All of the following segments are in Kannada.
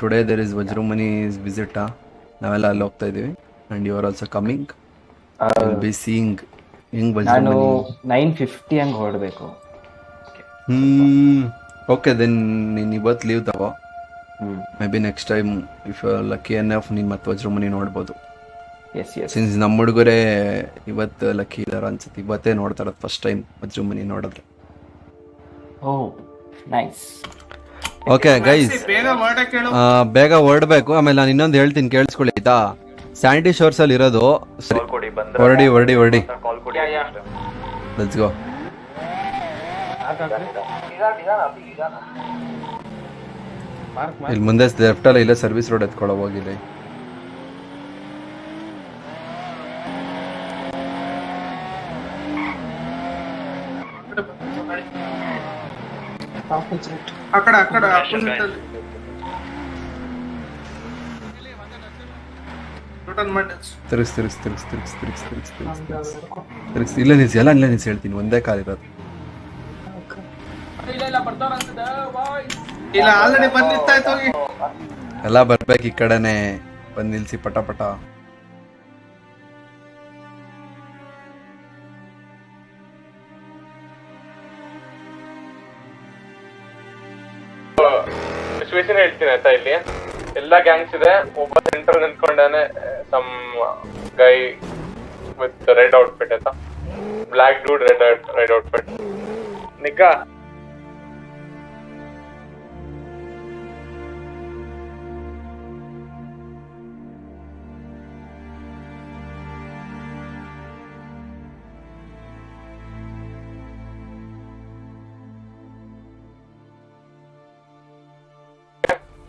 Today there is Vajramuni's visit. ನಾವೆಲ್ಲ ಅಲ್ಲಿ ಹೋಗ್ತಾ ಇದೀವಿ and you are also coming. I will be seeing ಹೆಂಗ್ ನಾನು ವಜ್ರಮುನಿ. 9:50 ಹಂಗೆ ಹೊರಡಬೇಕು. ಓಕೆ ದೆನ್ ನೀನು ಇವತ್ತು ಲೀವ್ ತಗೋ. Maybe next time if you are lucky enough ನೀನು ಮತ್ತೆ ವಜ್ರಮುನಿ ನೋಡ್ಬೋದು. ಎಸ್ ಎಸ್ ಸಿನ್ಸ್ ನಮ್ಮ ಹುಡುಗರೇ ಇವತ್ತು ಲಕ್ಕಿ ಇದಾರ ಅನ್ಸುತ್ತೆ, ಇವತ್ತೇ ನೋಡ್ತಾರ ಫಸ್ಟ್ ಟೈಮ್ ವಜ್ರಮುನಿ ನೋಡಿದ್ರೆ. ಓ ನೈಸ್. ಓಕೆ ಗೈಸ್, ಬೇಗ ಹೊರಡ್ಬೇಕು. ಆಮೇಲೆ ನಾನು ಇನ್ನೊಂದು ಹೇಳ್ತೀನಿ ಕೇಳಿಸ್ಕೊಳ್ಳಿ ಆಯ್ತಾ. ಸ್ಯಾಂಡಿ ಶೋರ್ಸ್ ಅಲ್ಲಿ ಇರೋದು. ಹೊರಡಿ ಹೊರಡಿ ಹೊರಡಿ, ಲೆಟ್ಸ್ ಗೋ. ಇಲ್ಲಿ ಮುಂದೆ ಲೆಫ್ಟ್ ಅಲ್ಲ, ಇಲ್ಲ ಸರ್ವಿಸ್ ರೋಡ್ ಎತ್ಕೊಳ್ಳೋ ಹೋಗಿಲ್ಲ. ತಿರುಗಿಸ್ ತಿರುಗಿಸ್ ತಿರುಗಿಸ್ ತಿರುಗಿಸ್ ತಿರುಗಿಸ್ ತಿರುಗಿಸ್ ತಿರುಗಿಸ್ ತಿರುಗಿಸ್. ಇಲ್ಲ ನಿಲ್ಸಿ, ಎಲ್ಲ ಇಲ್ಲ ನಿಲ್ಸಿ ಹೇಳ್ತೀನಿ, ಒಂದೇ ಕಾಲ್ ಇರೋದು. ಎಲ್ಲ ಬರ್ಬೇಕು ಈ ಕಡೆನೆ, ಬಂದ್ ನಿಲ್ಸಿ ಪಟ ಪಟ. ಸಿಚುವೇಶನ್ ಹೇಳ್ತೀನಿ ಆಯ್ತಾ. ಇಲ್ಲಿ ಎಲ್ಲಾ ಗ್ಯಾಂಗ್ಸ್ ಇದೆ, ಒಬ್ಬ ಸೆಂಟರ್ ನಿಂತ್ಕೊಂಡಾನೆ, some guy with red outfit ಆಯ್ತಾ, ಬ್ಲಾಕ್ ಡೂಡ್ ರೆಡ್ ಔಟ್ಫಿಟ್. ನಿಕ್ಕಾ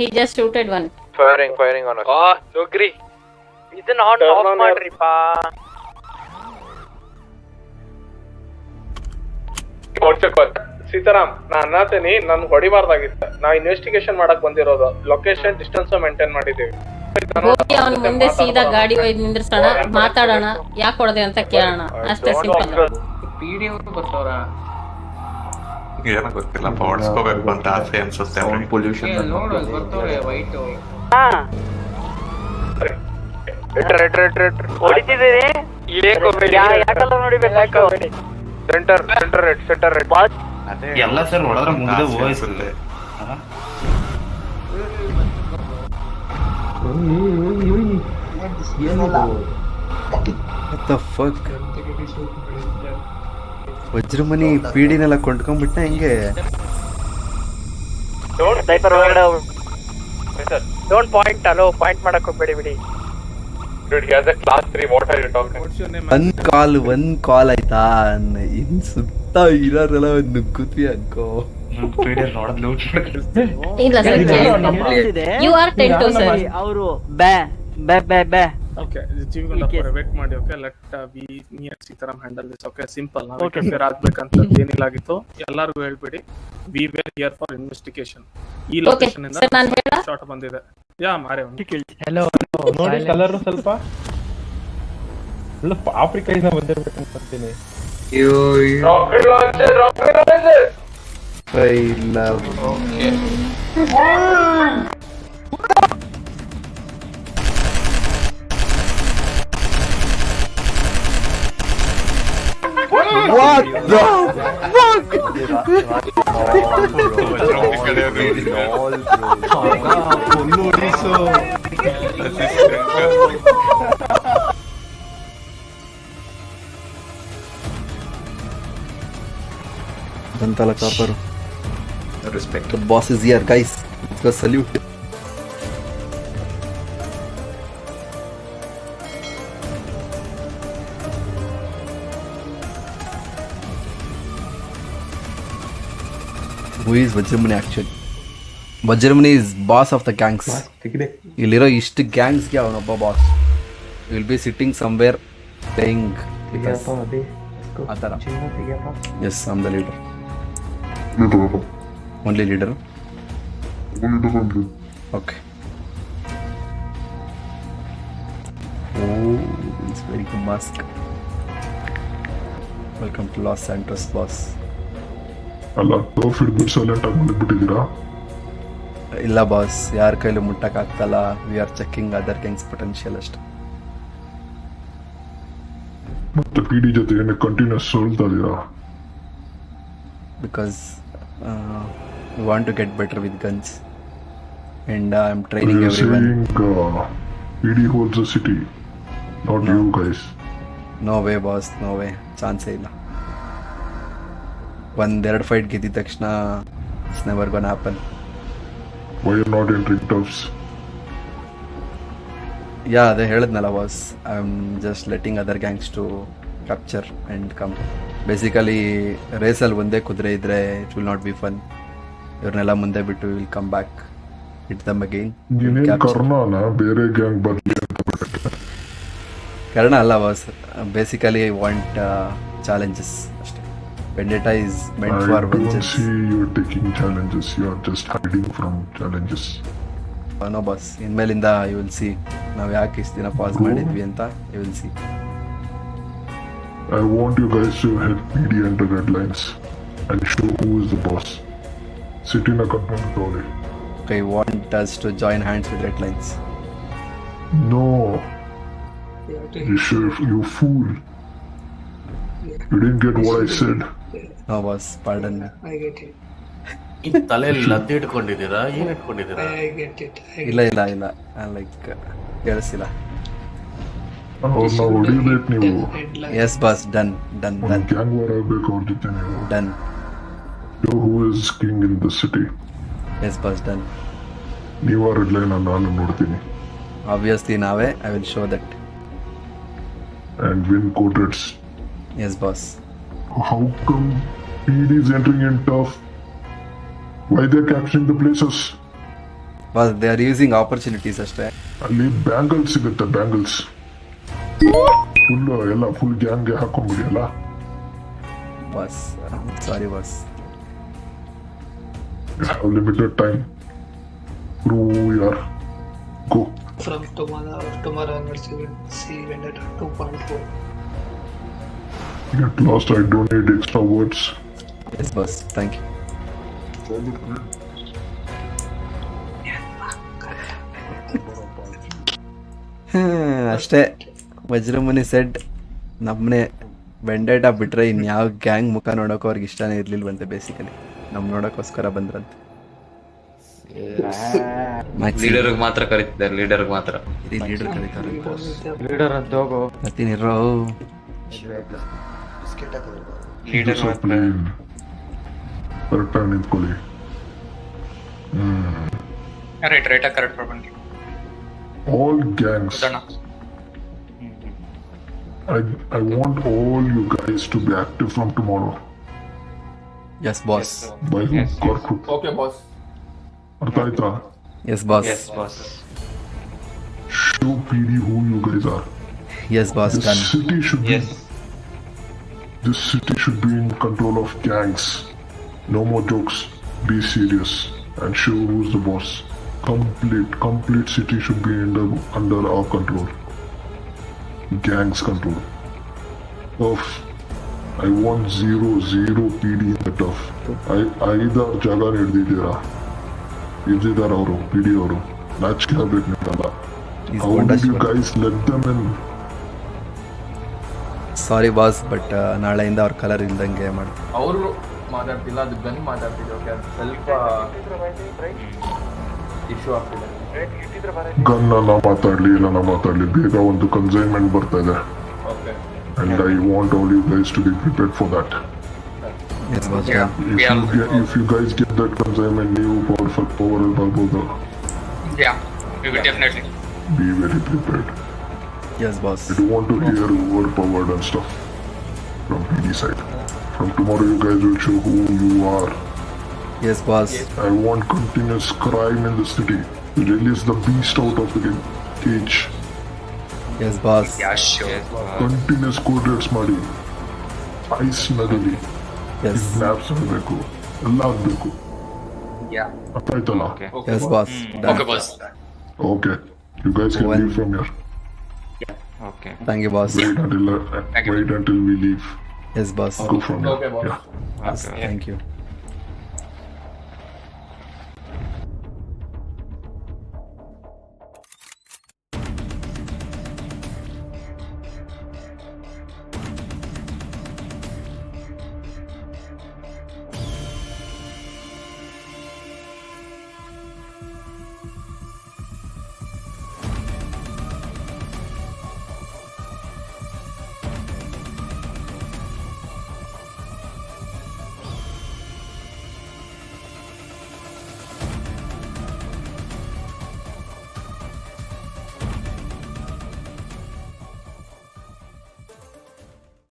He just shooted one. Firing on. ಜೋಗ್ರಿ ಇದನ್ನ ಆಫ್ ಮಾಡ್ರಿಪಾ. ಸೀತಾರಾಮ್, ನಾ ಅನ್ನತೀನಿ ನನ್ ಹೊಡಿಬಾರ್ದಾಗಿತ್ತ. ನಾ ಇನ್ವೆಸ್ಟಿಗೇಷನ್ ಮಾಡಕ್ ಬಂದಿರೋದು. ಲೊಕೇಶನ್ ಡಿಸ್ಟೆನ್ಸ್ ಮೇಂಟೈನ್ ಮಾಡಿದೀವಿ. ಹೋಗಿ ಅವನ ಮುಂದೆ ಸೀದಾ ಗಾಡಿ ಒಯ್ದು ನಿಂದ್ರಿಸೋಣ, ಮಾತಾಡೋಣ, ಯಾಕೆ ಹೊಡೆದೆ ಅಂತ ಕೇಳೋಣ, ಅಷ್ಟೇ ಸಿಂಪಲ್. ಪಿಡಿ ಅವರು ಬರ್ತಾವ್ರ ಏನೋ ಗೊತ್ತಿಲ್ಲಪ್ಪ, ಹೊಡ್ಸ್ಕೋಬೇಕು ಅಂತ ಆಸೆ ಅನ್ಸುತ್ತೆ. ಪೊಲ್ಯೂಷನ್ ನೋಡು ಬರ್ತವ್ರೆ ವೈಟ್. ರೆಡ್ ಹೊಡಿತಿದ್ದೀರಿ. Centre red. ಎಲ್ಲ ಸರ್ ಹೊಡೆದ್ರೆ ಮುಂದೆ ಹೋಗಿಸುತ್ತೆ. What the fuck? ವಜ್ರಮುನಿ ಪೀಡಿನೆಲ್ಲ ಕೊಂಡ್ಕೊಂಡ್ಬಿಟ್ಟ ಹೆಂಗೆ? Don't point. ಅಲೋ ಪಾಯಿಂಟ್ ಮಾಡಕ್ ಹೋಗ್ಬೇಡಿ ಬಿಡಿ. Dude, he has a class 3. What are you talking? ಒಂದ್ ಕಾಲ್ ಆಯ್ತಾ? ಇನ್ ಸುತ್ತ ಇರೋರೆಲ್ಲ ನುಗ್ಗುತ್ವಿ ಅನ್ಕೋ. ಇಲ್ಲ sir, you are 10 to sir. ಅವರು ಬೇ ಬೇ ಬೇ ಬೇ. Okay, ಜೀವಿಗೊಂಡಪ್ಪರೆ ವೇಟ್ ಮಾಡಿ. Okay, let we near Seetharam handle this. Okay, simple. ನಾವು ಇಂಟರ್ಫಿಯರ್ ಆಗ್ಬೇಕಂತ ಏನಿಲ್ಲಾಗಿತ್ತು, ಎಲ್ಲರಿಗೂ ಹೇಳ್ಬಿಡಿ. We were here for investigation. ಈ ಲೊಕೇಶನ್ ಇಂದ ಶಾಟ್ ಬಂದಿದೆ. ಯಾ ಮಾರೆ ಹೆಲೋ ನೋಡಿ, ಕಲರ್ ಸ್ವಲ್ಪ ಎಲ್ಲ ಆಫ್ರಿಕಾದಿಂದ ಬಂದಿರ್ಬೇಕು ಅನ್ಕೊಂತೀನಿ. Rocket launcher. ಇಲ್ಲ What the fuck? Dantala Kaparu. Respect. The boss is here, guys. Let's go salute. Who is Vajramuni actually? Vajramuni is boss of the gangs. ಇಲ್ಲಿರೋ ಇಷ್ಟು ಗ್ಯಾಂಗ್ಸ್ಗೆ ಅವನೊಬ್ಬ boss. Will be sitting somewhere playing ಆ ಥರ. Yes, I am the leader. Only leader. Okay. Oh, it's very good mask. Welcome to Los Santos, boss. ಅಲ್ಲ, ಪ್ರಾಫಿಟ್ ಬಿಟ್ಟು ಸೈಲೆಂಟ್ ಆಗಿ ಬಂದ್ಬಿಟ್ಟಿದ್ದೀರಾ? ಇಲ್ಲ ಬಾಸ್, ಯಾರ ಕೈಲೂ ಮುಟ್ಟಕ್ಕಾಗ್ತಲ್ಲ. We are checking other gangs potential ಅಷ್ಟೇ. ಮತ್ತೆ PD ಜೊತೆ ಏನಕ್ಕೆ ಕಂಟಿನ್ಯೂಸ್ ಸೋಲ್ತಾ ಇದೀರಾ? Because we want to get better with guns and I am training everyone. PD holds the city, not you guys. No way boss, no way, ಚಾನ್ಸೇ ಇಲ್ಲ. ಒಂದೆರಡು ಫೈಟ್ ಗೆದ್ದಿದ ತಕ್ಷಣ it's never gonna happen. Why you're not entering toughs? ಯಾ, ಅದೇ ಹೇಳಿದ್ನಲ್ಲ boss, I am just letting other gangs to capture and come. Basically ರೇಸಲ್ಲಿ ಒಂದೇ ಕುದುರೆ ಇದ್ದರೆ it will not be fun. ಇವ್ರನ್ನೆಲ್ಲ ಮುಂದೆ ಬಿಟ್ಟು will come back, hit them again. ನೀನೇನ್ ಕರ್ನಾನ ಬೇರೆ ಗ್ಯಾಂಗ್ ಬರ್ಲಿ ಅಂತ ಬಿಟ್ಟೆ? ಕಾರಣ ಅಲ್ಲ boss, basically I want challenges ಅಷ್ಟೇ. Vendetta is meant I for don't vengeance. see you taking challenges. You are just hiding from challenges. No boss, ಇನ್ಮೇಲಿಂದ ಯು ವಿಲ್ ಸಿ ನಾವು ಯಾಕೆ ಇಷ್ಟು ದಿನ ಪಾಸ್ ಮಾಡಿದ್ವಿ ಅಂತ. You will see. I want you guys to help PD enter red lines and show who is the boss. Sit in a control trolley. I want us to join hands with red lines. No. You fool. You didn't get what I said. No boss, pardon me. ತಲೆಯಲ್ಲಿ ಲದ್ದೆ ಇಟ್ಕೊಂಡಿದ್ದೀರಾ? ಏನ್ ಇಟ್ಕೊಂಡಿದ್ದೀರಾ? ಇಲ್ಲ ಇಲ್ಲ ಇಲ್ಲ, ಲೈಕ್ ಕೇಳಿಸಿಲ್ಲ. ಅವ್ರನ್ನ ಹೊಡಿಬೇಕು ನೀವು. S boss, done done done gang war ಆಗ್ಬೇಕು ಅವ್ರ ಜೊತೆ ನೀವು. Done. Show who is king in the city. S boss, done. ನೀವು ಆ ರೆಡ್ ಲೈನ್ ನಾನು ನೋಡ್ತೀನಿ. ಆಬ್ವಿಯಸ್ಲಿ ನಾವೇ. I will show that. And win quotes. Yes boss. How come PD is entering in tough? Why they're capturing the places? Boss, they are using opportunities ಅಷ್ಟೇ. ಅಲ್ಲಿ ಬ್ಯಾಂಗಲ್ಸ್ ಸಿಗುತ್ತೆ, ಬ್ಯಾಂಗಲ್ಸ್ ಫುಲ್ ಎಲ್ಲ ಫುಲ್ ಗ್ಯಾಂಗ್ಗೆ ಹಾಕೊಂಡ್ಬಿಡಿಯಲ್ಲ. Boss, sorry boss. Limited time. Prove who you are. Go. From tomorrow onwards, you will see Vendetta 2.4. Get lost. I don't need extra words. Yes boss, thank you. ಅಷ್ಟೇ. ವಜ್ರಮುನಿ ಸೆಡ್ ನಮ್ಮನೆ ವೆಂಡೇಟಾ ಬಿಟ್ರೆ ಇನ್ಯಾವ ಗ್ಯಾಂಗ್ ಮುಖ ನೋಡೋಕೆ ಅವ್ರಿಗೆ ಇಷ್ಟನೇ ಇರ್ಲಿಲ್ವಂತೆ. ಬೇಸಿಕಲಿ ನಮ್ ನೋಡೋಕ್ಕೋಸ್ಕರ ಬಂದ್ರಂತೆ. ಲೀಡರ್ಗೆ ಮಾತ್ರ ಕರೀತಿದ್ದಾರೆ, ಲೀಡರ್ಗೆ ಮಾತ್ರ. ಲೀಡರ್ ಕರೀತಾರೆ. ಲೀಡರ್ ಅಂತ ಹೋಗೋ. ಬರ್ತೀನಿ ಇರೋ. Discipline. ಕರೆಕ್ಟಾಗಿ ನಿಂತ್ಕೊಳ್ಳಿ. Correct ಬರ್ಬಂಡಿ. All gangs. I want all you guys to be active from tomorrow. Yes boss. By hook or crook. Okay boss. ಅರ್ಥ ಆಯ್ತಾ? Yes boss. Show PD who you guys are. Yes boss, This done. city should be. This city should be in control of gangs. No more jokes. Be serious and show who's the boss. Complete city should be under our control. Gangs control. Tough. I want zero PD in the tough. ಐದಾರು ಜಾಗ ಇದ್ದಿದ್ದಾರೆ ಅವರು PD ಅವರು. ನಾಚಿಕೆ ಆಗ್ಬೇಕು ನಿಮ್ಗೆಲ್ಲ. How did you guys let them in? Sorry boss, but ನಾಳೆಯಿಂದ ಅವ್ರ ಕಲರ್ ಇಲ್ದಂಗೆ ಮಾಡ್ತೀವಿ. ಅವರು ಮಾತಾಡ್ತಿಲ್ಲ, ಅದು ಗನ್ ಮಾತಾಡ್ತಿದ್ದೆ. ಓಕೆ, ಅದು ಸ್ವಲ್ಪ ಇಶ್ಯೂ ಆಗ್ತಿದೆ. ಗನ್ ನಾ ಮಾತಾಡ್ಲಿ ಬೇಗ ಒಂದು ಕನ್ಸೈನ್ಮೆಂಟ್ ಬರ್ತಾ ಇದೆ. Okay. And I want all you guys to be prepared for that. Yes boss, If you guys get that consignment, ನೀವು power ಬರ್ಬೋದು. Yeah, we will definitely. Be very prepared. Yes boss. I don't want to hear overpowered and stuff from PD side. From tomorrow, you guys will show who you are. Yes boss. I want continuous crime in the city. Release the beast out of the cage. Yes boss. Continuous code reds ಮಾಡಿ. Ice ನಗಲಿ. ಎಸ್. Snaps ಆಗಬೇಕು. ಎಲ್ಲ ಆಗಬೇಕು. ಅರ್ಥ ಆಯ್ತಲ್ಲ? Yes boss, done. Okay. You guys can leave from here. Okay. Thank you boss. Wait until we leave. Yes boss. Go from here. Okay, boss. Yeah. Thank you.